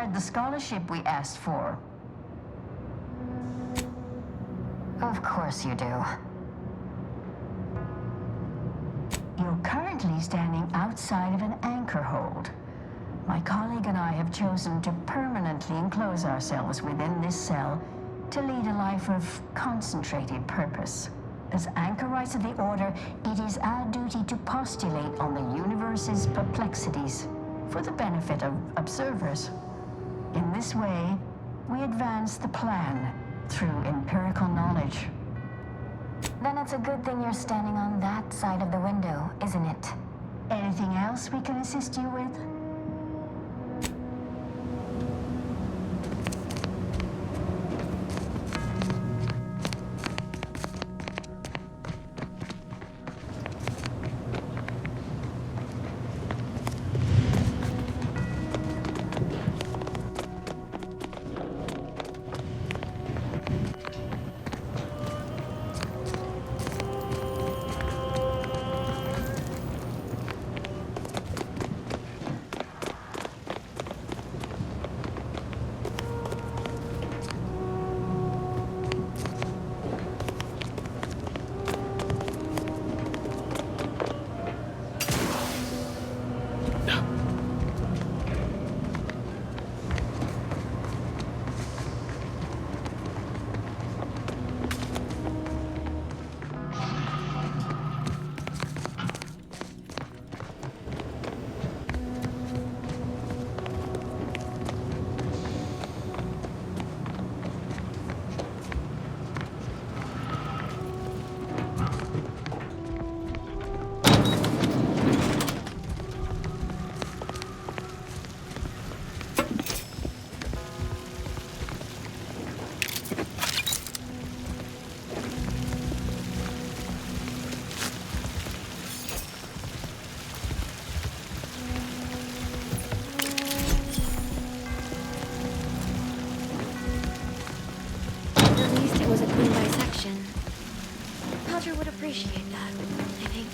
award the scholarship we asked for. Of course you do. You're currently standing outside of an anchor hold. My colleague and I have chosen to permanently enclose ourselves within this cell to lead a life of concentrated purpose. As anchorites of the Order, it is our duty to postulate on the universe's perplexities for the benefit of observers. In this way, we advance the plan through empirical knowledge. Then it's a good thing you're standing on that side of the window, isn't it? Anything else we can assist you with? Would appreciate that, I think.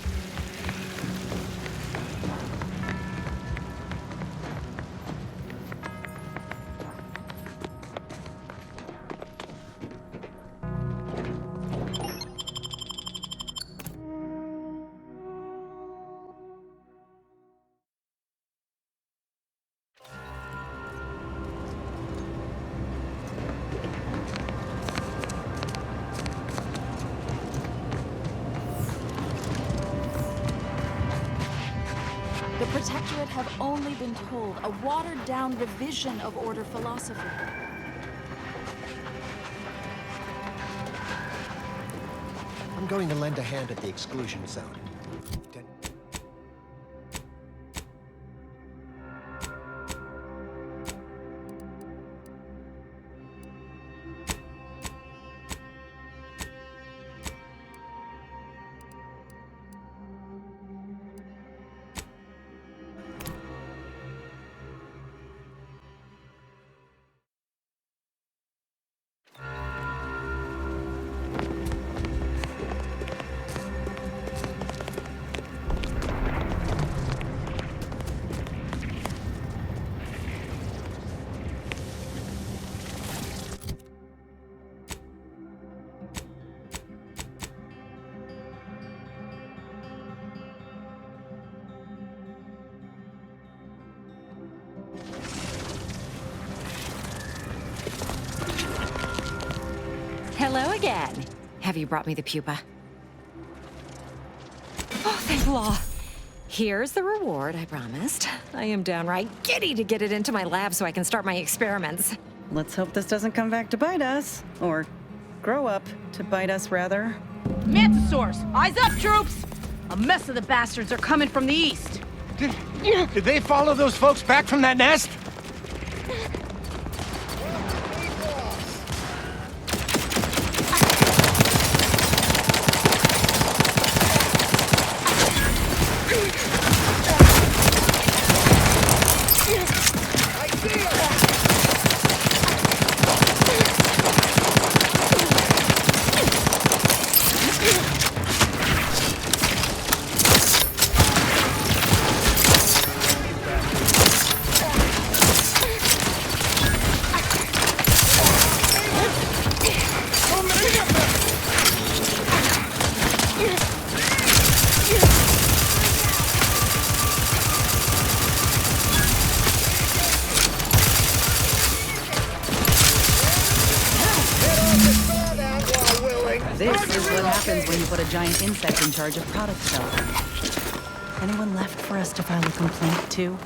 The Protectorate have only been told a watered-down revision of Order philosophy. I'm going to lend a hand at the exclusion zone. Hello again. Have you brought me the pupa? Oh, thank law. Here's the reward I promised. I am downright giddy to get it into my lab so I can start my experiments. Let's hope this doesn't come back to bite us. Or grow up to bite us, rather. Mantisaurs! Eyes up, troops! A mess of the bastards are coming from the east. Did they follow those folks back from that nest? This is what happens when you put a giant insect in charge of product development. Anyone left for us to file a complaint to?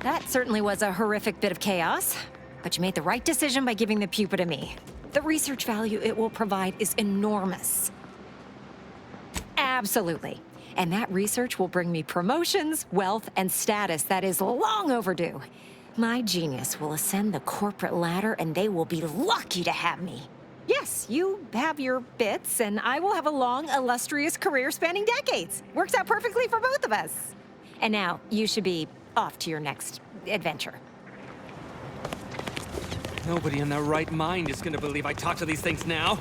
That certainly was a horrific bit of chaos, but you made the right decision by giving the pupa to me. The research value it will provide is enormous. Absolutely. And that research will bring me promotions, wealth, and status that is long overdue. My genius will ascend the corporate ladder, and they will be lucky to have me. Yes, you have your bits, and I will have a long, illustrious career spanning decades. Works out perfectly for both of us. And now, you should be off to your next adventure. Nobody in their right mind is gonna believe I talk to these things now.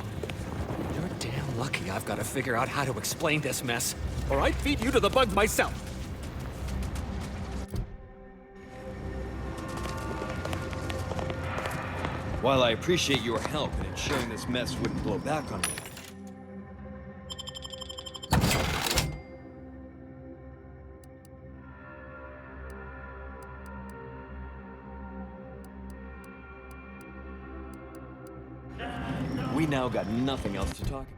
You're damn lucky I've got to figure out how to explain this mess, or I'd feed you to the bugs myself. While I appreciate your help in ensuring this mess wouldn't blow back on me, we now got nothing else to talk about.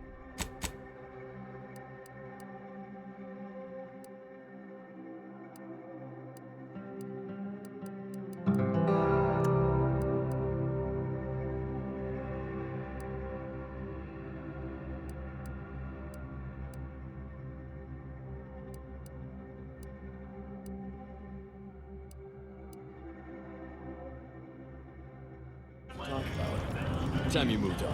Time you moved on.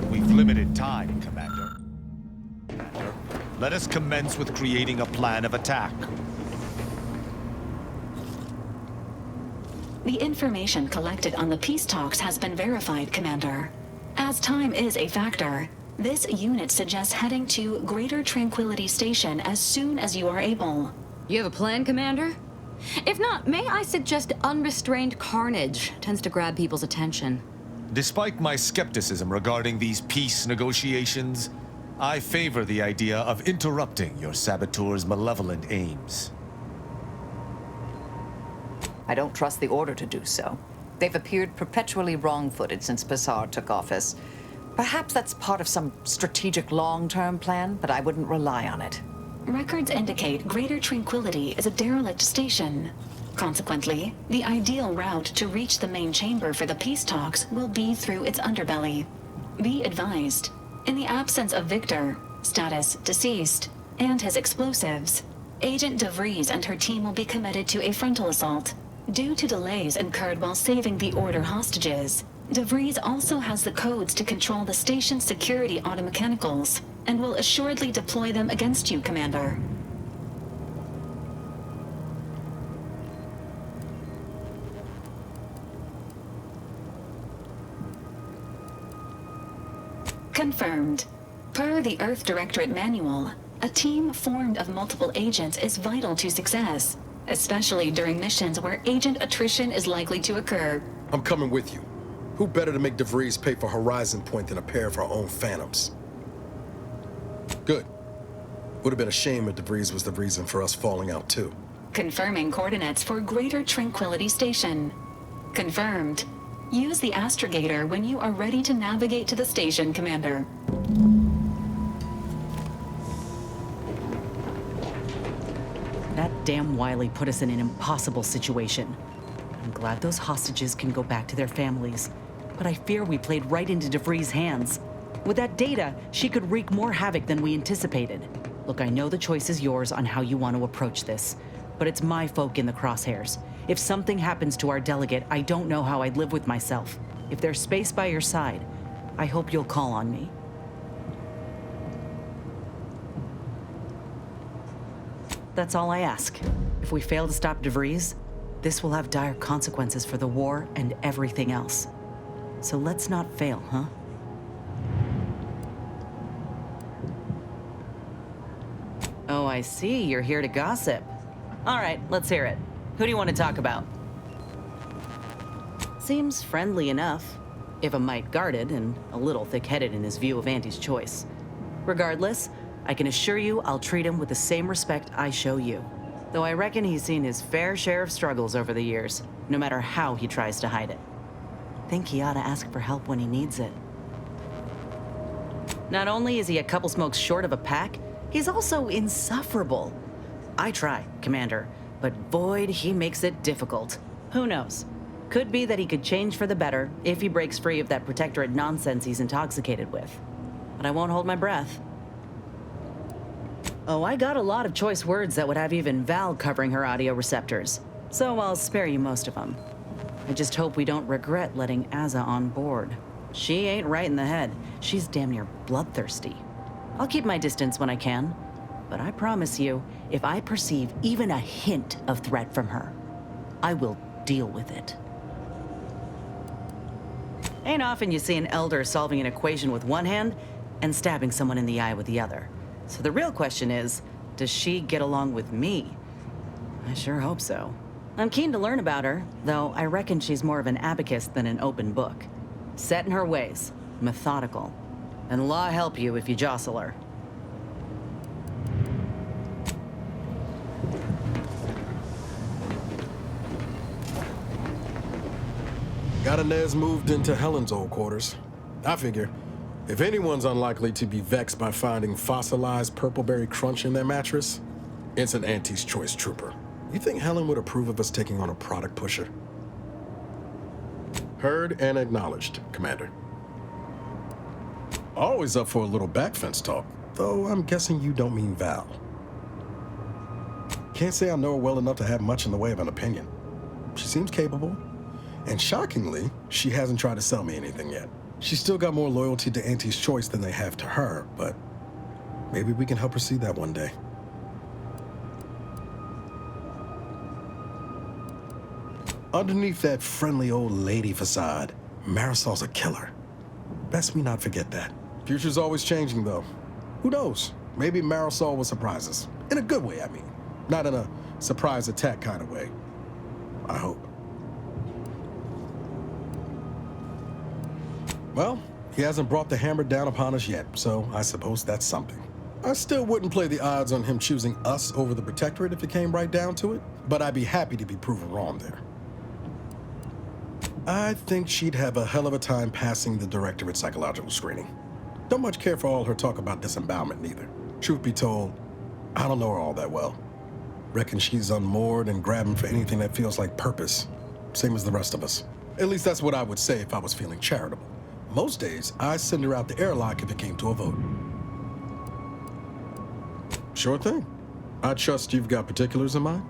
We've limited time, Commander. Let us commence with creating a plan of attack. The information collected on the peace talks has been verified, Commander. As time is a factor, This unit suggests heading to Greater Tranquility Station as soon as you are able. You have a plan, Commander? If not, may I suggest unrestrained carnage tends to grab people's attention. Despite my skepticism regarding these peace negotiations, I favor the idea of interrupting your saboteurs' malevolent aims. I don't trust the Order to do so. They've appeared perpetually wrong-footed since Bassar took office. Perhaps that's part of some strategic long-term plan, but I wouldn't rely on it. Records indicate Greater Tranquility is a derelict station. Consequently, the ideal route to reach the main chamber for the peace talks will be through its underbelly. Be advised, in the absence of Victor, status deceased, and his explosives, Agent DeVries and her team will be committed to a frontal assault. Due to delays incurred while saving the Order hostages, DeVries also has the codes to control the station's security automechanicals, and will assuredly deploy them against you, Commander. Confirmed. Per the Earth Directorate Manual, a team formed of multiple agents is vital to success, especially during missions where agent attrition is likely to occur. I'm coming with you. Who better to make DeVries pay for Horizon Point than a pair of her own phantoms? Good. Would have been a shame if DeVries was the reason for us falling out too. Confirming coordinates for Greater Tranquility Station. Confirmed. Use the astrogator when you are ready to navigate to the station, Commander. That damn Wiley put us in an impossible situation. I'm glad those hostages can go back to their families, but I fear we played right into DeVries' hands. With that data, she could wreak more havoc than we anticipated. Look, I know the choice is yours on how you want to approach this, but it's my folk in the crosshairs. If something happens to our delegate, I don't know how I'd live with myself. If there's space by your side, I hope you'll call on me. That's all I ask. If we fail to stop DeVries, this will have dire consequences for the war and everything else. So let's not fail, huh? Oh, I see. You're here to gossip. All right, let's hear it. Who do you want to talk about? Seems friendly enough, if a mite guarded and a little thick-headed in his view of Auntie's choice. Regardless, I can assure you I'll treat him with the same respect I show you. Though I reckon he's seen his fair share of struggles over the years, no matter how he tries to hide it. Think he ought to ask for help when he needs it. Not only is he a couple smokes short of a pack, he's also insufferable. I try, Commander, but boy, he makes it difficult. Who knows? Could be that he could change for the better if he breaks free of that protectorate nonsense he's intoxicated with. But I won't hold my breath. Oh, I got a lot of choice words that would have even Val covering her audio receptors, so I'll spare you most of them. I just hope we don't regret letting Azza on board. She ain't right in the head. She's damn near bloodthirsty. I'll keep my distance when I can, but I promise you, if I perceive even a hint of threat from her, I will deal with it. Ain't often you see an elder solving an equation with one hand and stabbing someone in the eye with the other. So the real question is, does she get along with me? I sure hope so. I'm keen to learn about her, though I reckon she's more of an abacus than an open book. Set in her ways, methodical. And law help you if you jostle her. Got Inez moved into Helen's old quarters. I figure, if anyone's unlikely to be vexed by finding fossilized purpleberry crunch in their mattress, it's an Auntie's Choice trooper. You think Helen would approve of us taking on a product pusher? Heard and acknowledged, Commander. Always up for a little backfence talk, though I'm guessing you don't mean Val. Can't say I know her well enough to have much in the way of an opinion. She seems capable, and shockingly, she hasn't tried to sell me anything yet. She's still got more loyalty to Auntie's Choice than they have to her, but maybe we can help her see that one day. Underneath that friendly old lady facade, Marisol's a killer. Best we not forget that. Future's always changing, though. Who knows? Maybe Marisol will surprise us. In a good way, I mean. Not in a surprise attack kind of way. I hope. Well, he hasn't brought the hammer down upon us yet, so I suppose that's something. I still wouldn't play the odds on him choosing us over the Protectorate if it came right down to it, but I'd be happy to be proven wrong there. I think she'd have a hell of a time passing the Directorate psychological screening. Don't much care for all her talk about disembowelment, neither. Truth be told, I don't know her all that well. Reckon she's unmoored and grabbing for anything that feels like purpose, same as the rest of us. At least that's what I would say if I was feeling charitable. Most days, I'd send her out the airlock if it came to a vote. Sure thing. I trust you've got particulars in mind.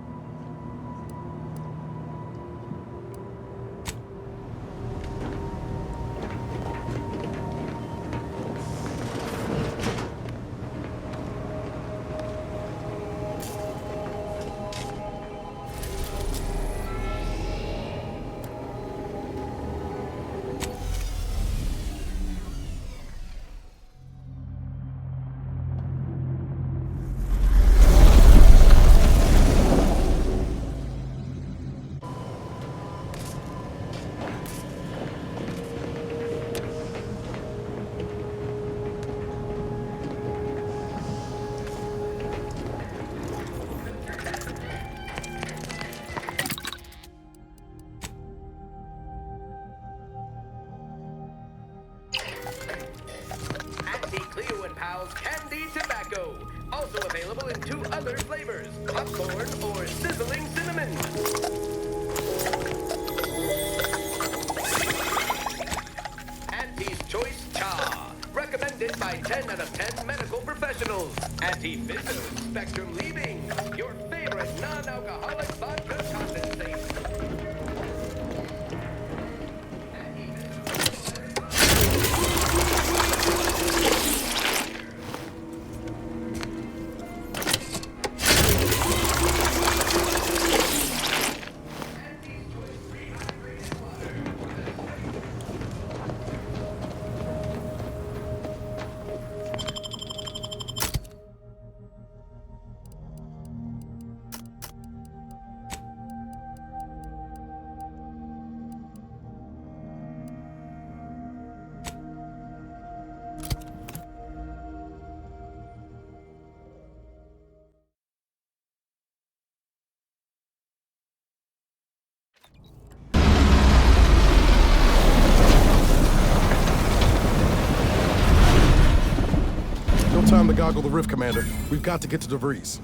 Candy tobacco, also available in 2 other flavors, popcorn or sizzling cinnamon. Auntie's Choice Cha, recommended by 10 out of 10 medical professionals. Anti-Fizzo Spectrum Leaving, your favorite non-alcoholic vodka condensate. Time to goggle the rift, Commander. We've got to get to DeVries.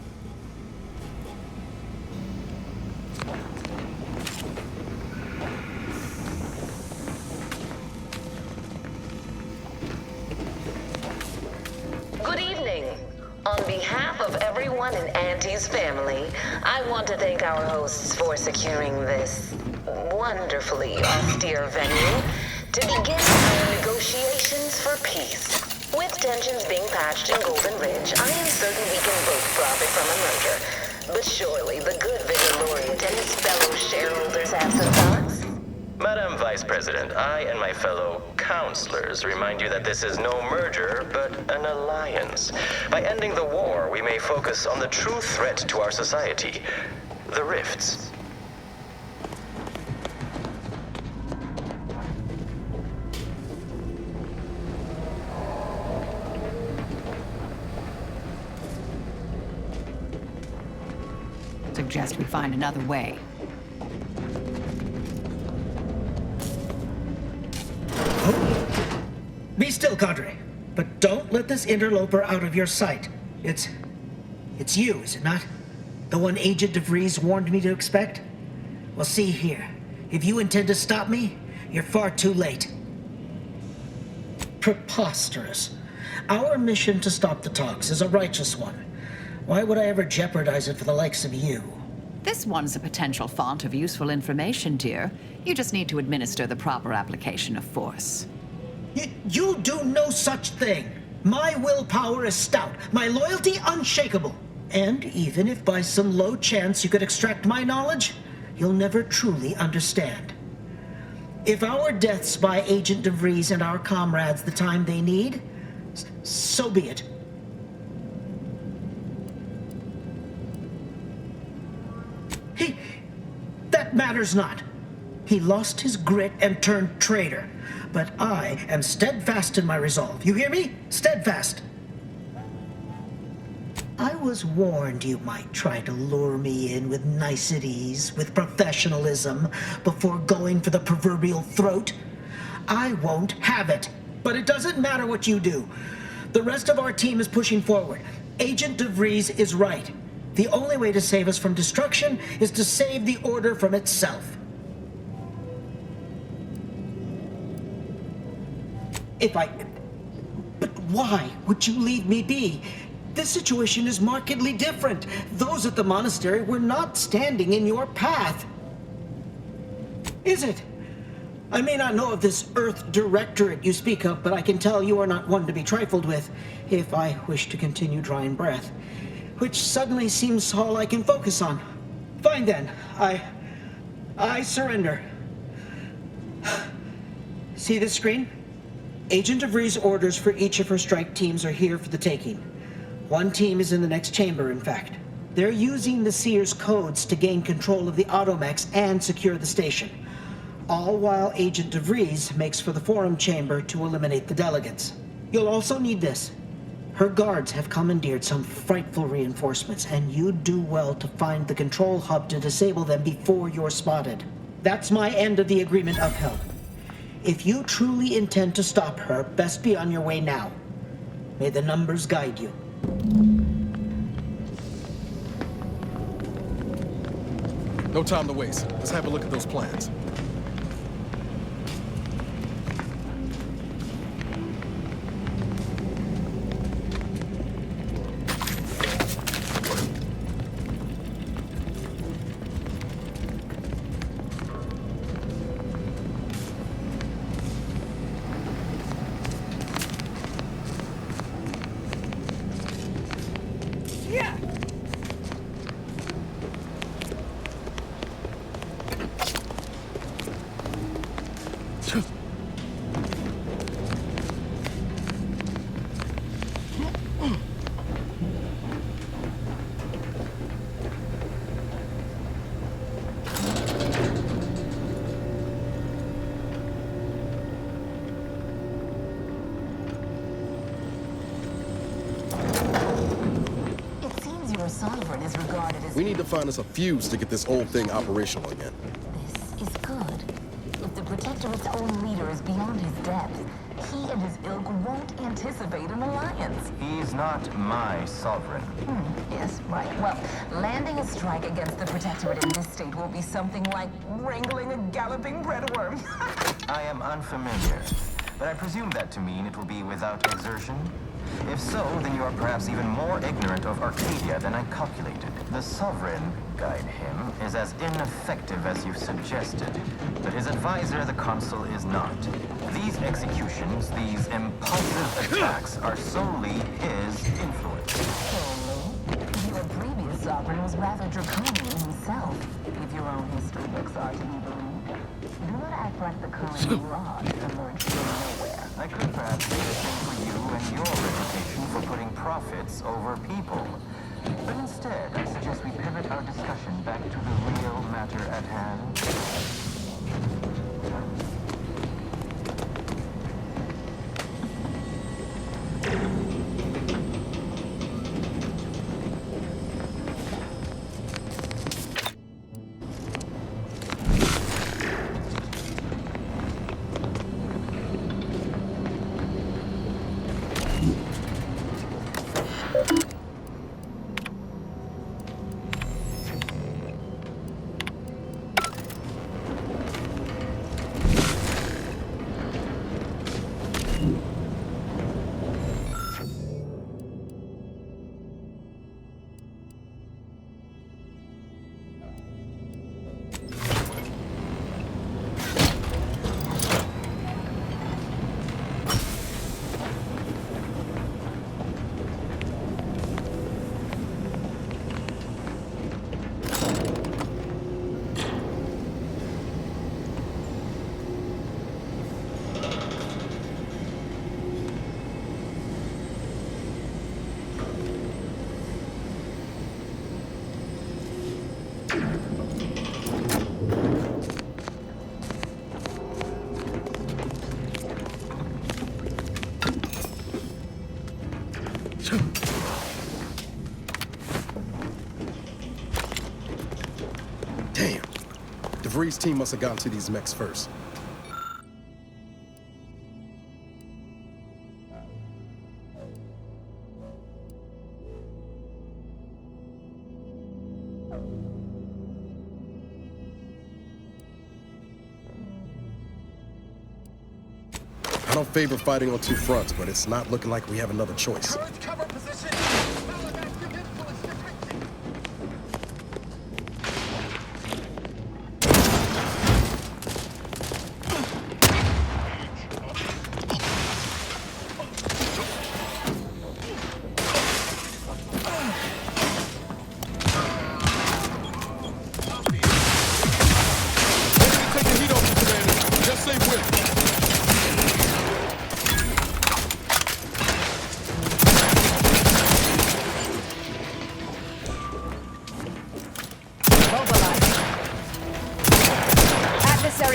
Good evening. On behalf of everyone in Auntie's family, I want to thank our hosts for securing this wonderfully austere venue to begin our negotiations for peace. With tensions being patched in Golden Ridge, I am certain we can both profit from a merger. But surely the good Vigor Laureate and his fellow shareholders have some thoughts? Madam Vice President, I and my fellow counselors remind you that this is no merger, but an alliance. By ending the war, we may focus on the true threat to our society, the rifts. Suggest we find another way. Be still, Cadre. But don't let this interloper out of your sight. It's you, is it not? The one Agent DeVries warned me to expect? Well, see here. If you intend to stop me, you're far too late. Preposterous. Our mission to stop the talks is a righteous one. Why would I ever jeopardize it for the likes of you? This one's a potential font of useful information, dear. You just need to administer the proper application of force. You do no such thing. My willpower is stout, my loyalty unshakable. And even if by some low chance you could extract my knowledge, you'll never truly understand. If our deaths buy Agent DeVries and our comrades the time they need, So be it. That matters not. He lost his grit and turned traitor. But I am steadfast in my resolve. You hear me? Steadfast. I was warned you might try to lure me in with niceties, with professionalism, before going for the proverbial throat. I won't have it. But it doesn't matter what you do. The rest of our team is pushing forward. Agent DeVries is right. The only way to save us from destruction is to save the Order from itself. But why would you leave me be? This situation is markedly different. Those at the monastery were not standing in your path. Is it? I may not know of this Earth Directorate you speak of, but I can tell you are not one to be trifled with, if I wish to continue drawing breath. Which suddenly seems all I can focus on. Fine then, I surrender. See this screen? Agent DeVries' orders for each of her strike teams are here for the taking. One team is in the next chamber, in fact. They're using the Seer's codes to gain control of the automechs and secure the station. All while Agent DeVries makes for the forum chamber to eliminate the delegates. You'll also need this. Her guards have commandeered some frightful reinforcements, and you'd do well to find the control hub to disable them before you're spotted. That's my end of the agreement upheld. If you truly intend to stop her, best be on your way now. May the numbers guide you. No time to waste. Let's have a look at those plans. We need to find us a fuse to get this old thing operational again. This is good. If the Protectorate's own leader is beyond his depth, he and his ilk won't anticipate an alliance. He's not my sovereign. Yes, right. Well, landing a strike against the Protectorate in this state will be something like wrangling a galloping breadworm. I am unfamiliar, but I presume that to mean it will be without exertion. If so, then you are perhaps even more ignorant of Arcadia than I calculated. The Sovereign, guide him, is as ineffective as you suggested, but his advisor, the Consul, is not. These executions, these impulsive attacks, are solely his influence. Your previous Sovereign was rather draconian himself, if your own history books are to be believed. Do not act like the current mirage emerged from nowhere. I could perhaps do the same for you and your reputation for putting profits over people. But instead, I suggest we pivot our discussion back to the real matter at hand. Damn. DeVries' team must have gotten to these mechs first. I don't favor fighting on two fronts, but it's not looking like we have another choice.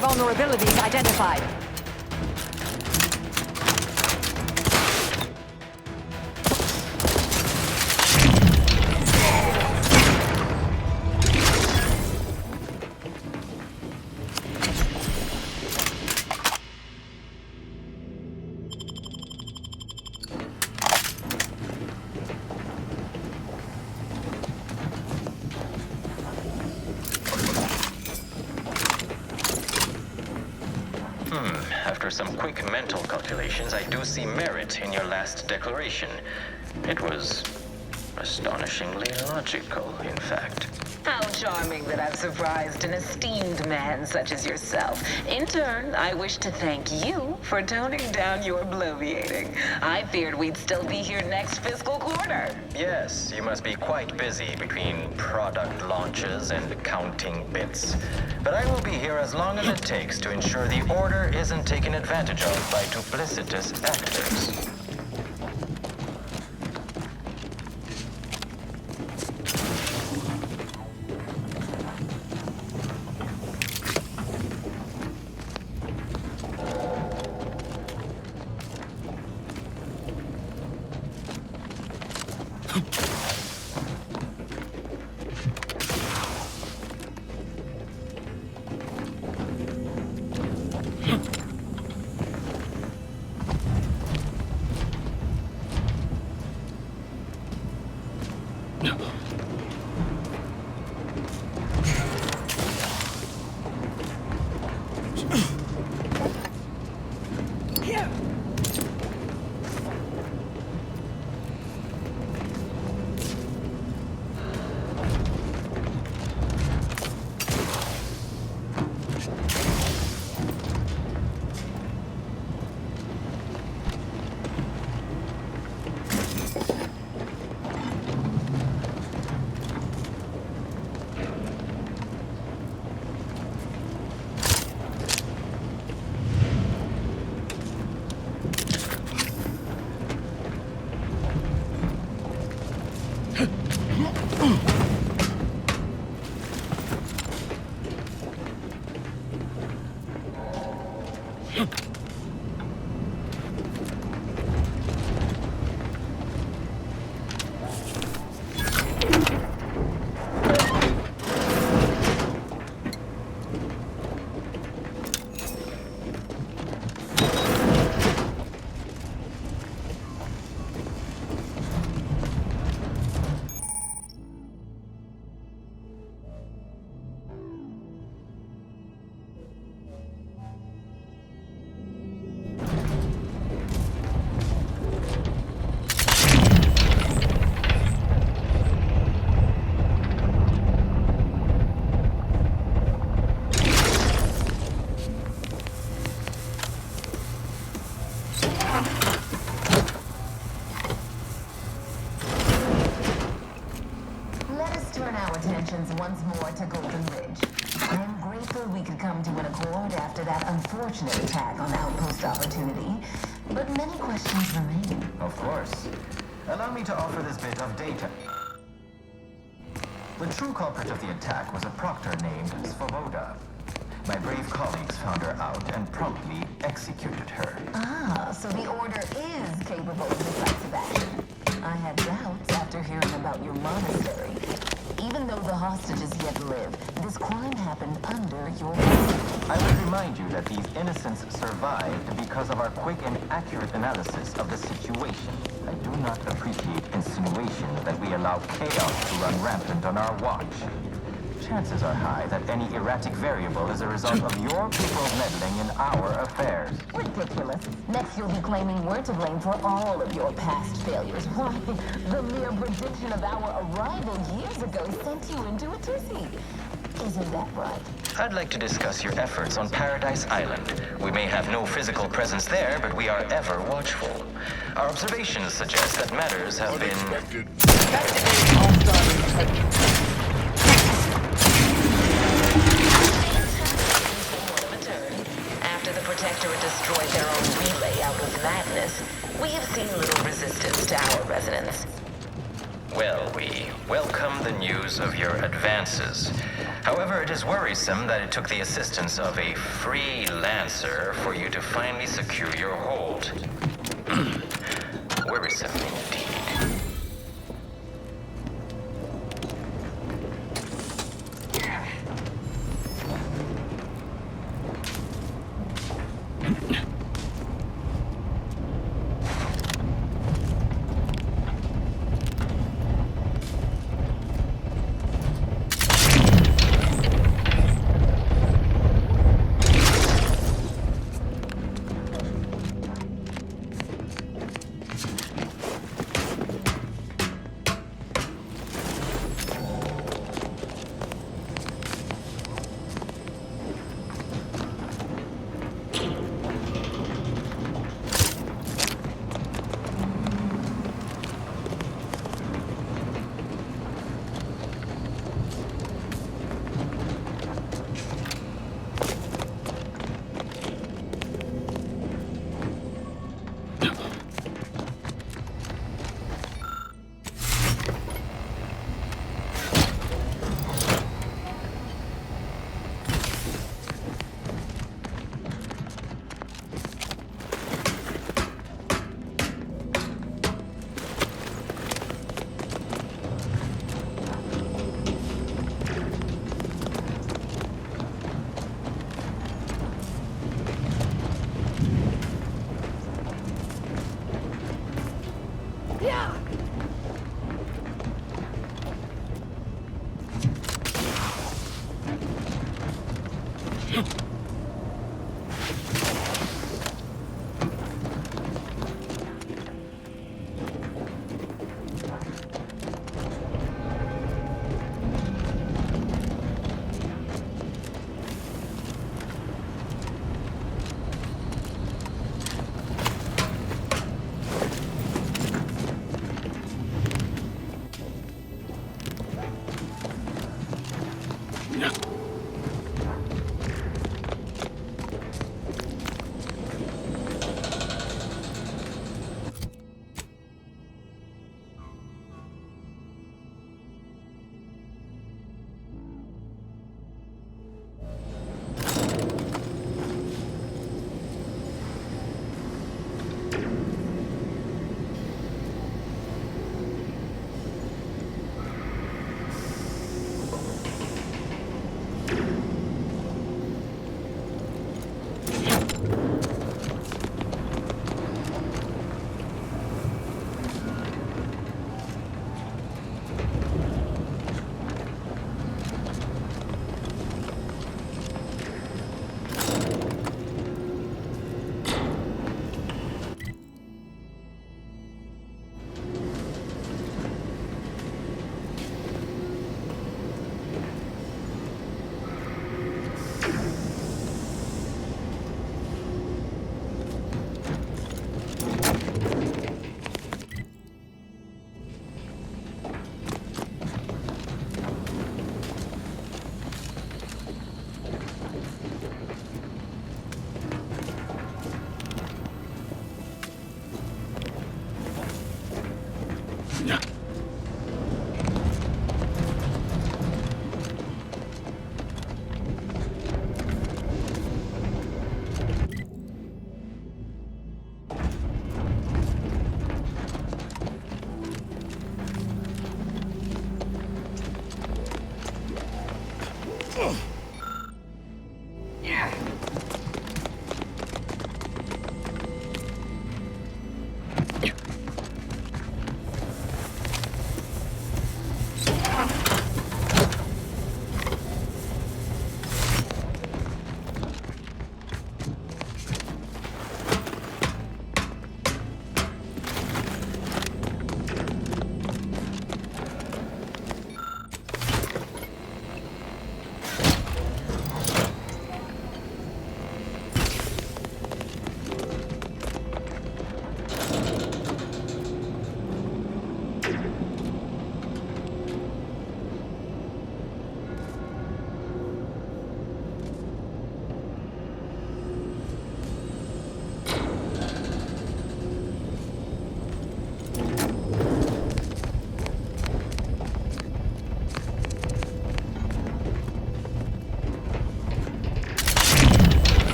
Vulnerabilities identified. After some quick mental calculations, I do see merit in your last declaration. It was astonishingly logical, in fact. How charming that I've surprised an esteemed man such as yourself. In turn, I wish to thank you for toning down your bloviating. I feared we'd still be here next fiscal quarter. Yes, you must be quite busy between product launches and counting bits. But I will be here as long as it takes to ensure the order isn't taken advantage of by duplicitous actors. Once more to Golden Ridge. I am grateful we could come to an accord after that unfortunate attack on Outpost Opportunity, but many questions remain. Of course. Allow me to offer this bit of data. The true culprit of the attack was a proctor named Svoboda. My brave colleagues found her out and promptly executed her. Ah, so the Order is capable of decisive action. I about your monastery. Even though the hostages yet live, this crime happened under your I would remind you that these innocents survived because of our quick and accurate analysis of the situation. I do not appreciate insinuations that we allow chaos to run rampant on our watch. Chances are high that any erratic variable is a result of your people meddling in our affairs. Ridiculous. Next you'll be claiming we're to blame for all of your past failures. Why, the mere prediction of our arrival years ago sent you into a tizzy. Isn't that right? I'd like to discuss your efforts on Paradise Island. We may have no physical presence there, but we are ever watchful. Our observations suggest that matters have been... After the Protectorate destroyed their own relay out of madness, we have seen little resistance to our residents. Well, we welcome the news of your advances. However, it is worrisome that it took the assistance of a freelancer for you to finally secure your hold. Worrisome indeed.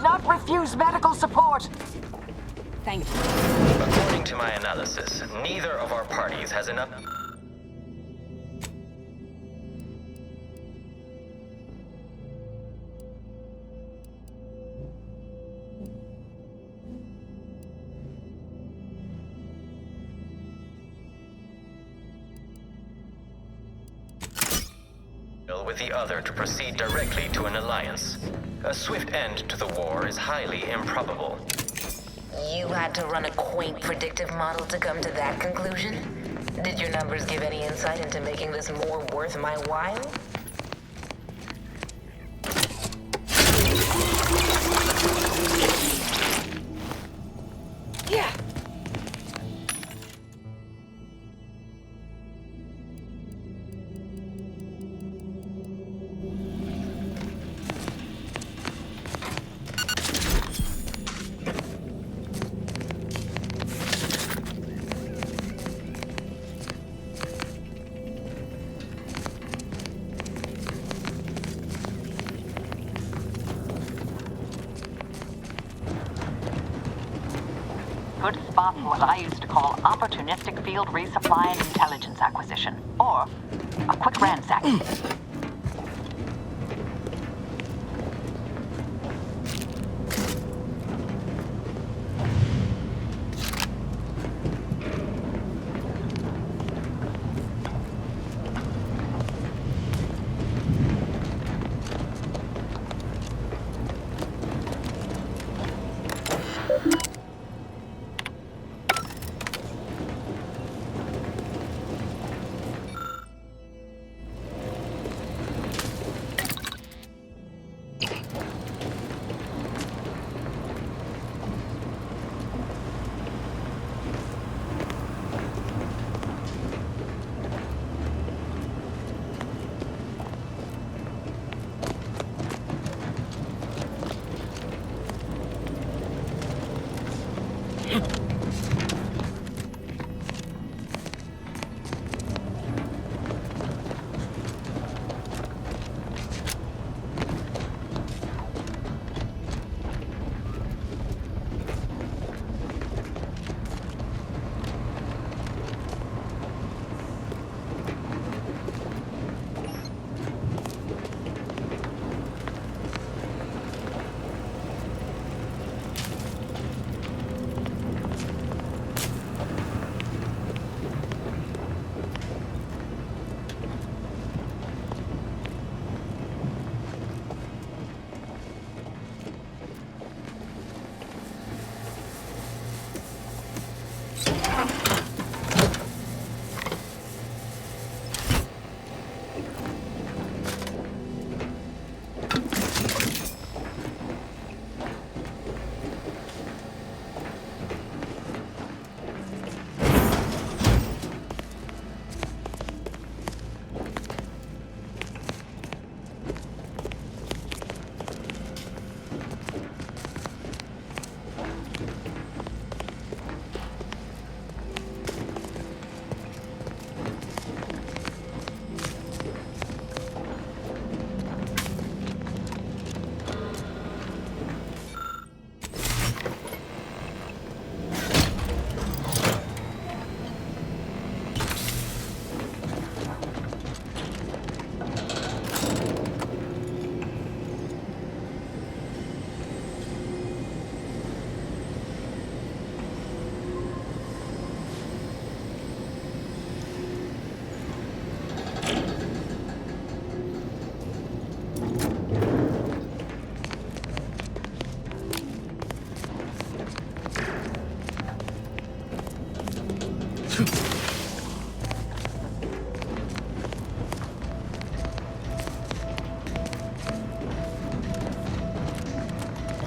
not refuse medical support. Thank you. According to my analysis, neither of our parties has enough... with the other to proceed directly to an alliance. A swift end to the war is highly improbable. You had to run a quaint predictive model to come to that conclusion? Did your numbers give any insight into making this more worth my while? Yeah. Good spot for what I used to call opportunistic field resupply and intelligence acquisition. Or a quick ransack.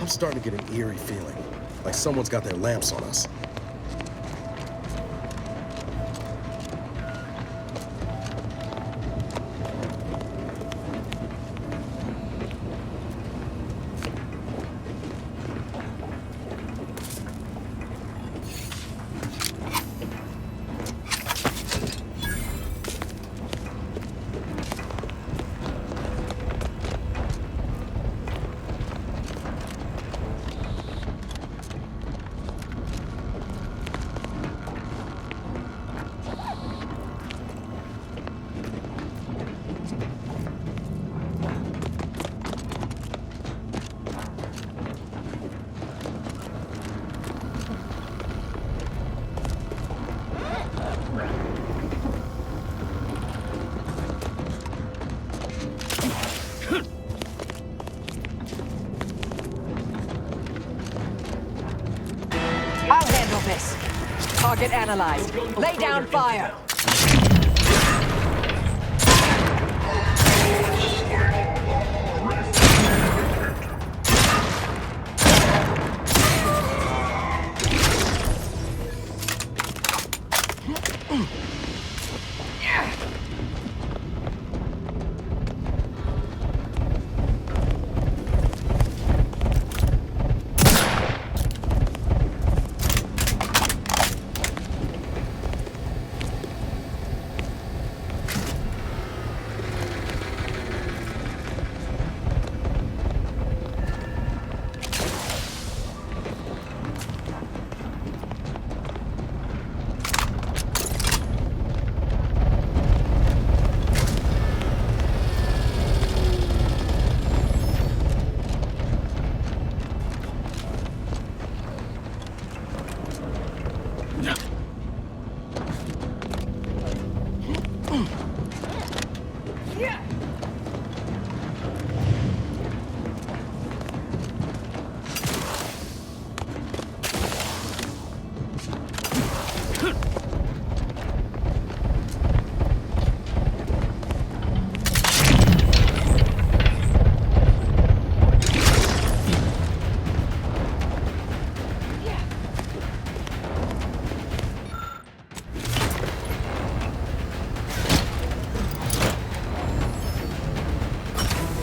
I'm starting to get an eerie feeling, like someone's got their lamps on us. I'll handle this. Target analyzed. Lay down fire.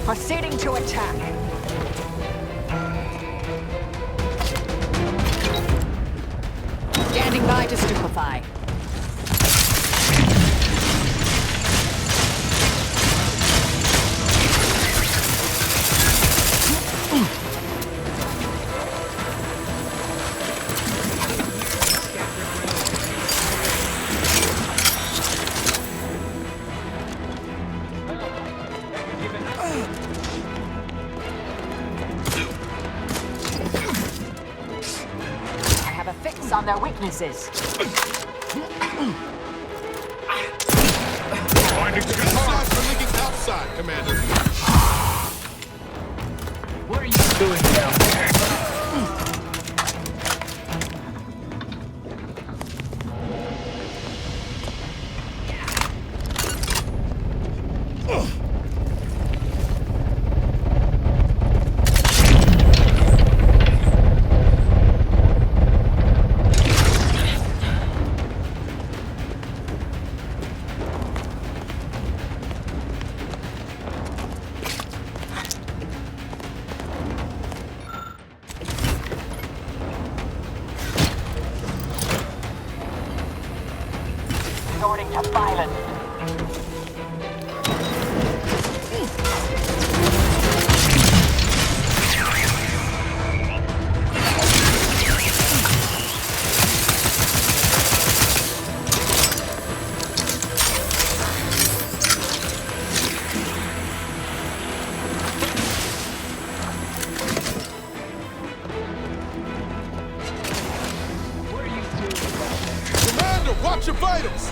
Proceeding to attack. Standing by to stupefy. On their weaknesses. Finding shots are leaking outside, Commander. What are you doing down there? Resorting to violence. Watch your vitals!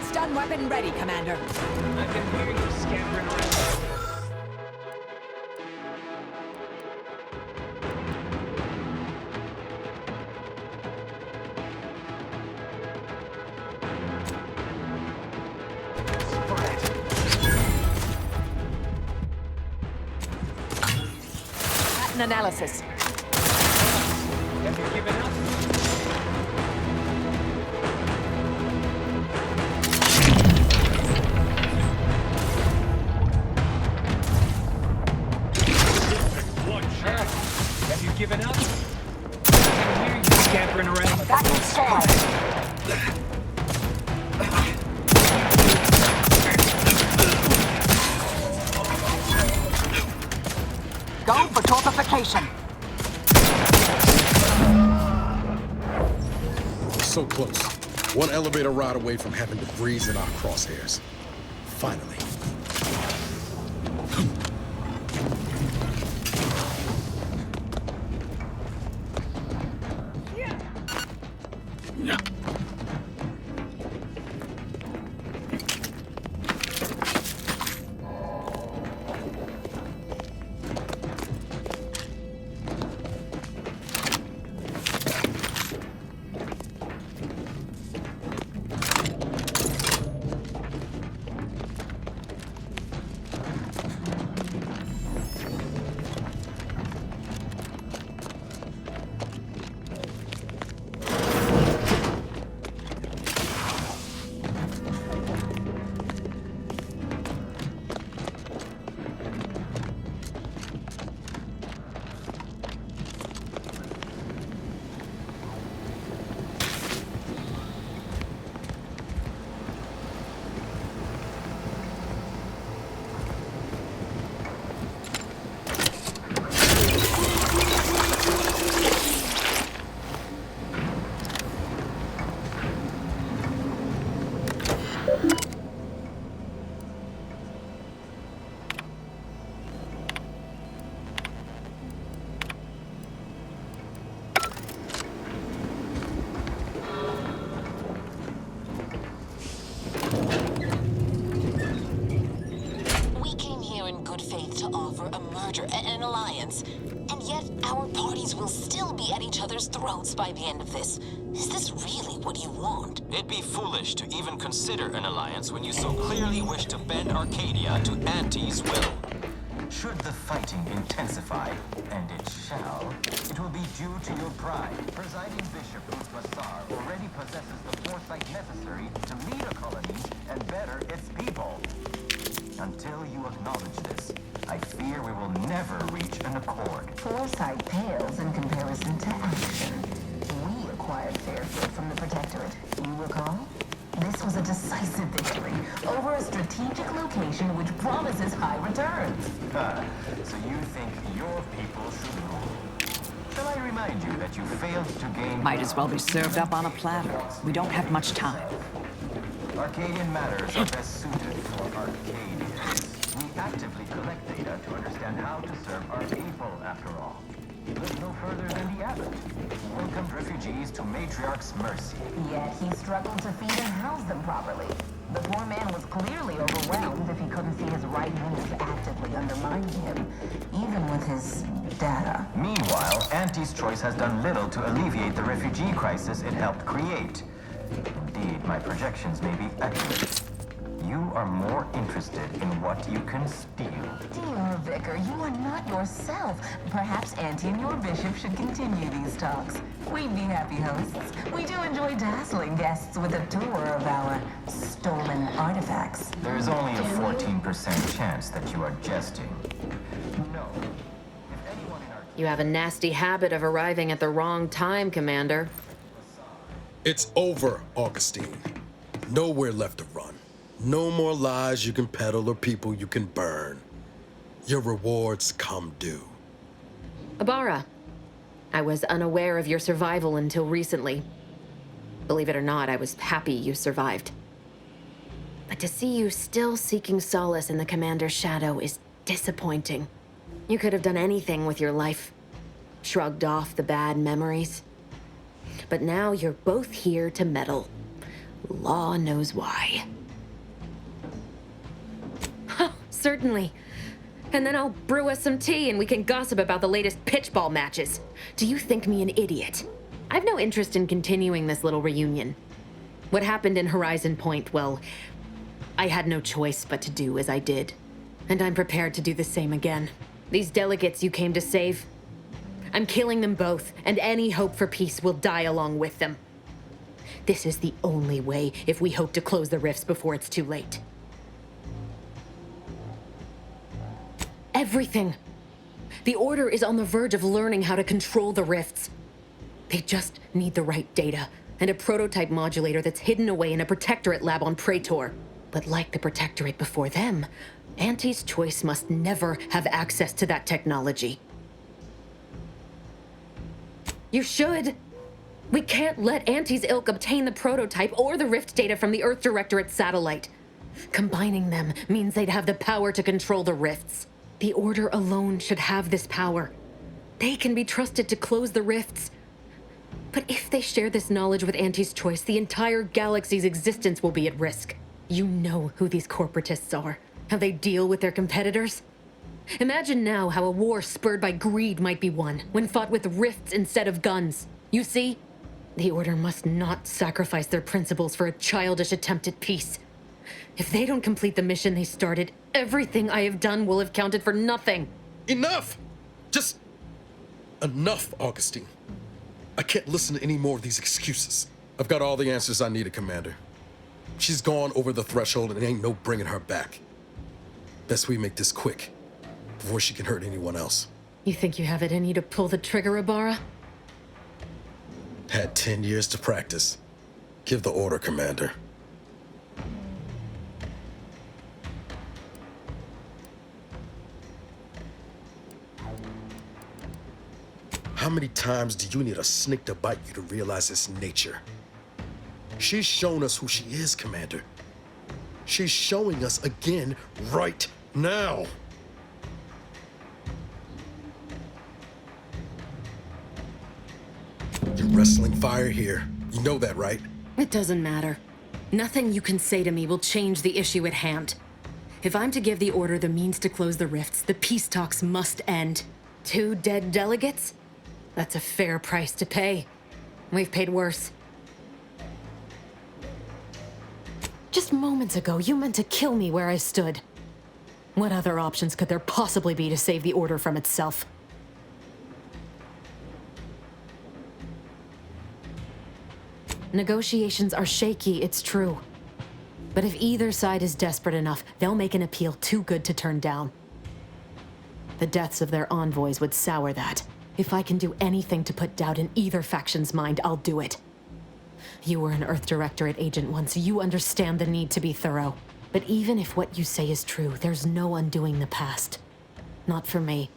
Stun weapon ready, Commander. I've been hearing you scampering around. Pattern analysis. Have you given up? Have you given up? I can hear you scampering around. Back inside. Go for torpification. So close. One elevator ride away from having debris in our crosshairs. Finally. good faith to offer a merger, an alliance. And yet, our parties will still be at each other's throats by the end of this. Is this really what you want? It'd be foolish to even consider an alliance when you so clearly wish to bend Arcadia to Auntie's will. Should the fighting intensify, and it shall, it will be due to your pride. Presiding Bishop Bassar already possesses the foresight necessary to lead a colony and better its people. Until you acknowledge this, I fear we will never reach an accord. Foresight pales in comparison to action. We acquired Fairfield from the Protectorate, you recall? This was a decisive victory over a strategic location which promises high returns. So you think your people should rule? Shall I remind you that you failed to gain... Might as well be served up on a platter. We don't have much time. Arcadian matters are best suited for Arcadians. We actively collect data to understand how to serve our people, after all. Look no further than the abbot, who welcomed refugees to Matriarch's mercy. Yet he struggled to feed and house them properly. The poor man was clearly overwhelmed if he couldn't see his right moves actively undermining him, even with his data. Meanwhile, Auntie's Choice has done little to alleviate the refugee crisis it helped create. Indeed, my projections may be accurate. You are more interested in what you can steal. Dear Vicar, you are not yourself. Perhaps Auntie and your bishop should continue these talks. We'd be happy hosts. We do enjoy dazzling guests with a tour of our stolen artifacts. There's only a 14% chance that you are jesting. No. You have a nasty habit of arriving at the wrong time, Commander. It's over, Augustine. Nowhere left to run. No more lies you can peddle or people you can burn. Your rewards come due. Ibarra, I was unaware of your survival until recently. Believe it or not, I was happy you survived. But to see you still seeking solace in the Commander's shadow is disappointing. You could have done anything with your life. Shrugged off the bad memories. But now you're both here to meddle. Law knows why. Certainly. And then I'll brew us some tea and we can gossip about the latest pitchball matches. Do you think me an idiot? I've no interest in continuing this little reunion. What happened in Horizon Point, well, I had no choice but to do as I did. And I'm prepared to do the same again. These delegates you came to save, I'm killing them both, and any hope for peace will die along with them. This is the only way if we hope to close the rifts before it's too late. Everything. The Order is on the verge of learning how to control the rifts. They just need the right data, and a prototype modulator that's hidden away in a Protectorate lab on Praetor. But like the Protectorate before them, Auntie's Choice must never have access to that technology. You should. We can't let Auntie's ilk obtain the prototype or the rift data from the Earth Directorate satellite. Combining them means they'd have the power to control the rifts. The Order alone should have this power. They can be trusted to close the rifts. But if they share this knowledge with Auntie's Choice, the entire galaxy's existence will be at risk. You know who these corporatists are, how they deal with their competitors. Imagine now how a war spurred by greed might be won when fought with rifts instead of guns. You see? The Order must not sacrifice their principles for a childish attempt at peace. If they don't complete the mission they started, everything I have done will have counted for nothing. Enough! Just enough, Augustine. I can't listen to any more of these excuses. I've got all the answers I needed, Commander. She's gone over the threshold and ain't no bringing her back. Best we make this quick, before she can hurt anyone else. You think you have it in you to pull the trigger, Ibarra? Had 10 years to practice. Give the order, Commander. How many times do you need a snake to bite you to realize its nature? She's shown us who she is, Commander. She's showing us again right now. You're wrestling fire here. You know that, right? It doesn't matter. Nothing you can say to me will change the issue at hand. If I'm to give the Order the means to close the rifts, the peace talks must end. 2 dead delegates? That's a fair price to pay. We've paid worse. Just moments ago, you meant to kill me where I stood. What other options could there possibly be to save the Order from itself? Negotiations are shaky, it's true. But if either side is desperate enough, they'll make an appeal too good to turn down. The deaths of their envoys would sour that. If I can do anything to put doubt in either faction's mind, I'll do it. You were an Earth Directorate agent once. You understand the need to be thorough. But even if what you say is true, there's no undoing the past. Not for me.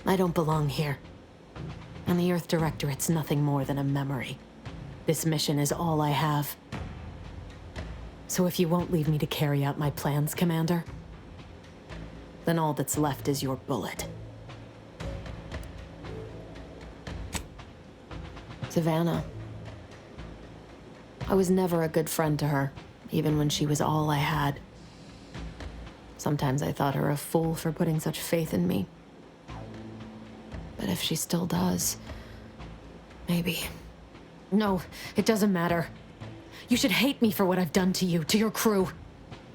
I don't belong here. And the Earth Directorate's nothing more than a memory. This mission is all I have. So if you won't leave me to carry out my plans, Commander, then all that's left is your bullet. Savannah. I was never a good friend to her, even when she was all I had. Sometimes I thought her a fool for putting such faith in me. But if she still does, maybe. No, it doesn't matter. You should hate me for what I've done to you, to your crew.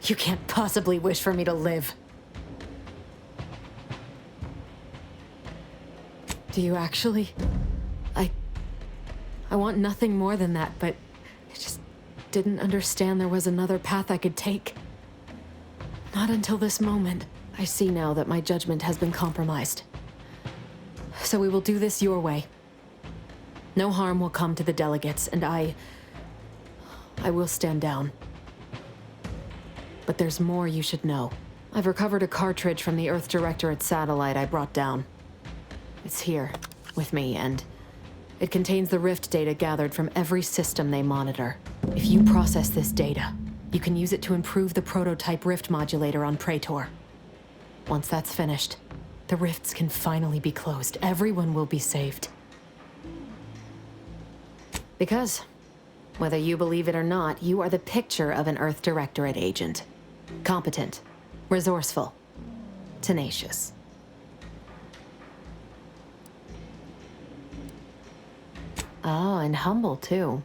You can't possibly wish for me to live. Do you actually? I want nothing more than that, but I just didn't understand there was another path I could take. Not until this moment. I see now that my judgment has been compromised. So we will do this your way. No harm will come to the delegates, and I will stand down. But there's more you should know. I've recovered a cartridge from the Earth Directorate satellite I brought down. It's here, with me, and it contains the rift data gathered from every system they monitor. If you process this data, you can use it to improve the prototype rift modulator on Praetor. Once that's finished, the rifts can finally be closed. Everyone will be saved. Because, whether you believe it or not, you are the picture of an Earth Directorate agent. Competent, resourceful, tenacious. Ah, and humble, too.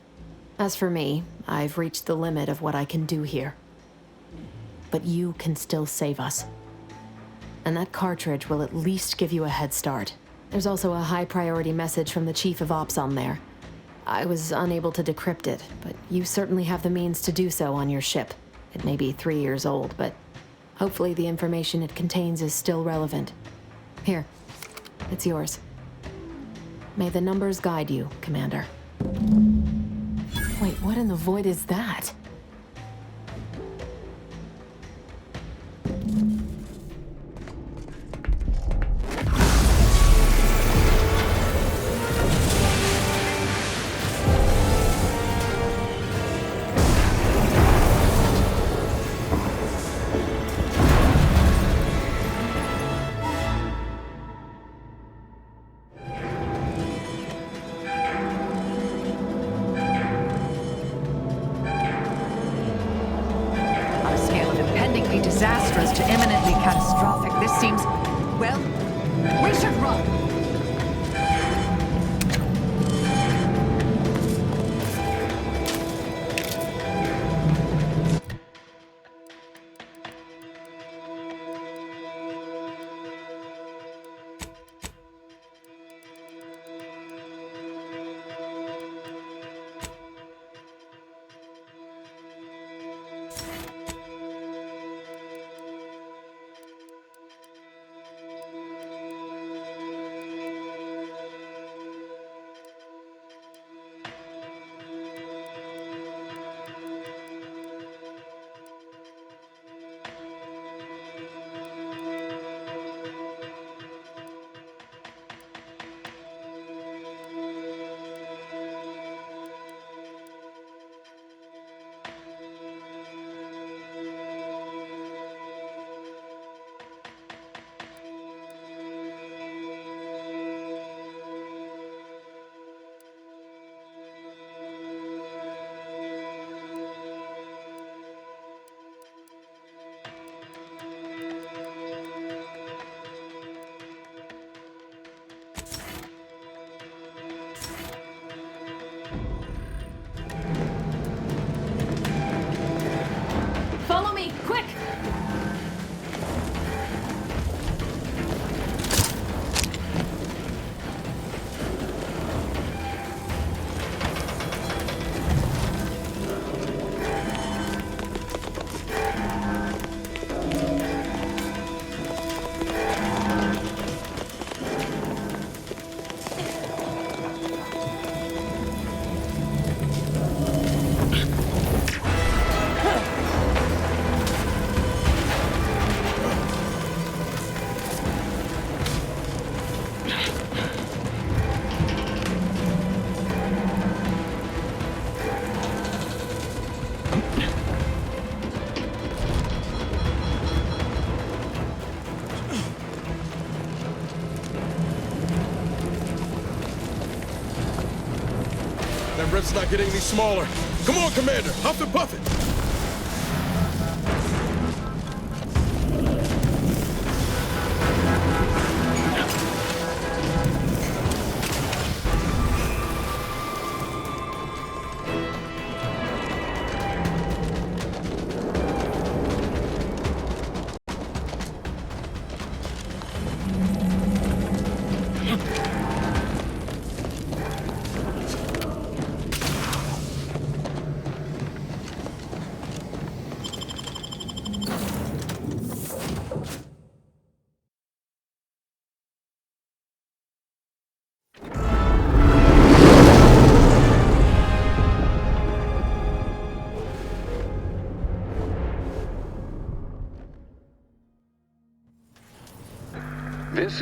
As for me, I've reached the limit of what I can do here. But you can still save us. And that cartridge will at least give you a head start. There's also a high-priority message from the Chief of Ops on there. I was unable to decrypt it, but you certainly have the means to do so on your ship. It may be 3 years old, but hopefully the information it contains is still relevant. Here, it's yours. May the numbers guide you, Commander. Wait, what in the void is that? Disastrous to imminently catastrophic. This seems, well, we should run. rift's not getting any smaller. Come on, Commander, huff and puff it.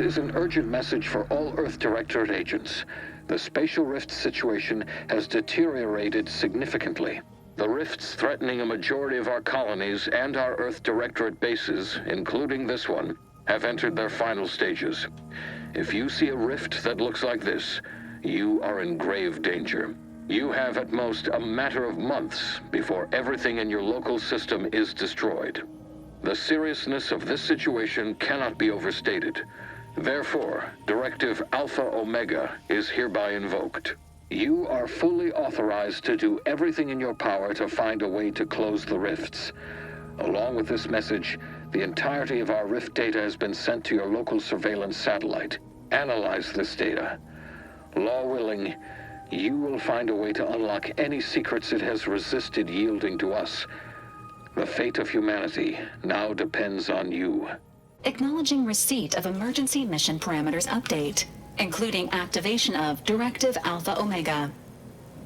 This is an urgent message for all Earth Directorate agents. The spatial rift situation has deteriorated significantly. The rifts threatening a majority of our colonies and our Earth Directorate bases, including this one, have entered their final stages. If you see a rift that looks like this, you are in grave danger. You have at most a matter of months before everything in your local system is destroyed. The seriousness of this situation cannot be overstated. Therefore, Directive Alpha Omega is hereby invoked. You are fully authorized to do everything in your power to find a way to close the rifts. Along with this message, the entirety of our rift data has been sent to your local surveillance satellite. Analyze this data. Law willing, you will find a way to unlock any secrets it has resisted yielding to us. The fate of humanity now depends on you. Acknowledging receipt of emergency mission parameters update, including activation of Directive Alpha Omega.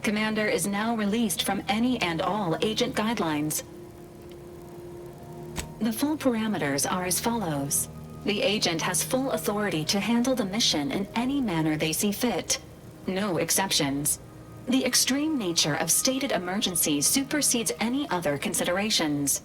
Commander is now released from any and all agent guidelines. The full parameters are as follows. The agent has full authority to handle the mission in any manner they see fit. No exceptions. The extreme nature of stated emergencies supersedes any other considerations.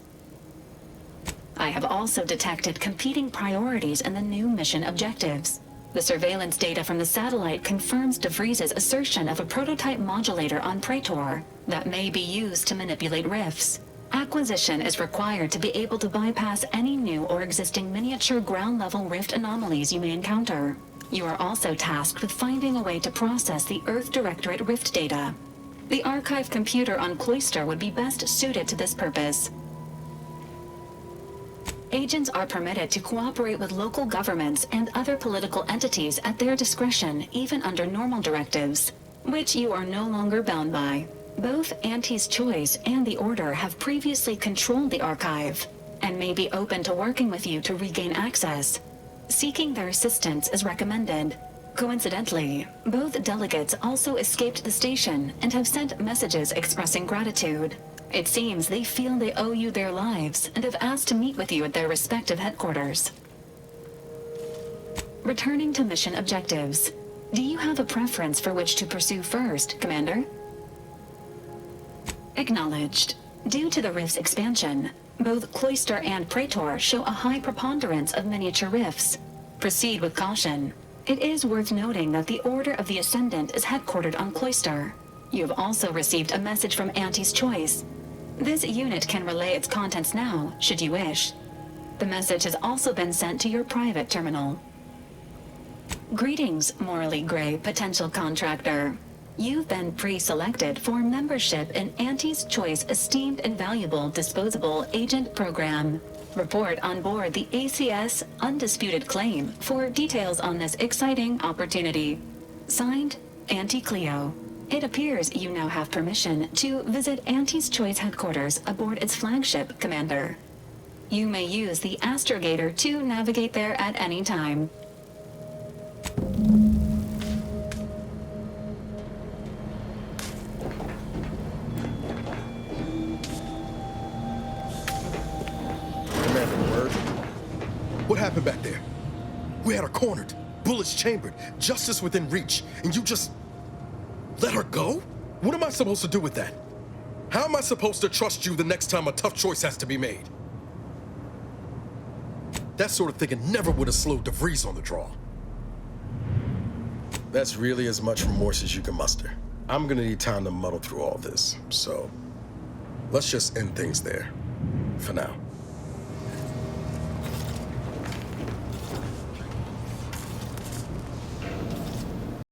I have also detected competing priorities in the new mission objectives. The surveillance data from the satellite confirms DeVries' assertion of a prototype modulator on Praetor that may be used to manipulate rifts. Acquisition is required to be able to bypass any new or existing miniature ground-level rift anomalies you may encounter. You are also tasked with finding a way to process the Earth Directorate rift data. The archive computer on Cloister would be best suited to this purpose. Agents are permitted to cooperate with local governments and other political entities at their discretion, even under normal directives, which you are no longer bound by. Both Auntie's Choice and the Order have previously controlled the archive, and may be open to working with you to regain access. Seeking their assistance is recommended. Coincidentally, both delegates also escaped the station and have sent messages expressing gratitude. It seems they feel they owe you their lives and have asked to meet with you at their respective headquarters. Returning to mission objectives. Do you have a preference for which to pursue first, Commander? Acknowledged. Due to the rift's expansion, both Cloister and Praetor show a high preponderance of miniature rifts. Proceed with caution. It is worth noting that the Order of the Ascendant is headquartered on Cloister. You have also received a message from Auntie's Choice. This unit can relay its contents now, should you wish. The message has also been sent to your private terminal. Greetings, morally gray potential contractor. You've been pre-selected for membership in Auntie's Choice Esteemed and Valuable Disposable Agent Program. Report on board the ACS Undisputed Claim for details on this exciting opportunity. Signed, Auntie Cleo. It appears you now have permission to visit Auntie's Choice headquarters aboard its flagship, Commander. You may use the astrogator to navigate there at any time. Commander, word. What happened back there? We had her cornered, bullets chambered, justice within reach, and you just let her go? What am I supposed to do with that? How am I supposed to trust you the next time a tough choice has to be made? That sort of thinking never would have slowed DeVries on the draw. That's really as much remorse as you can muster. I'm gonna need time to muddle through all this, so let's just end things there for now.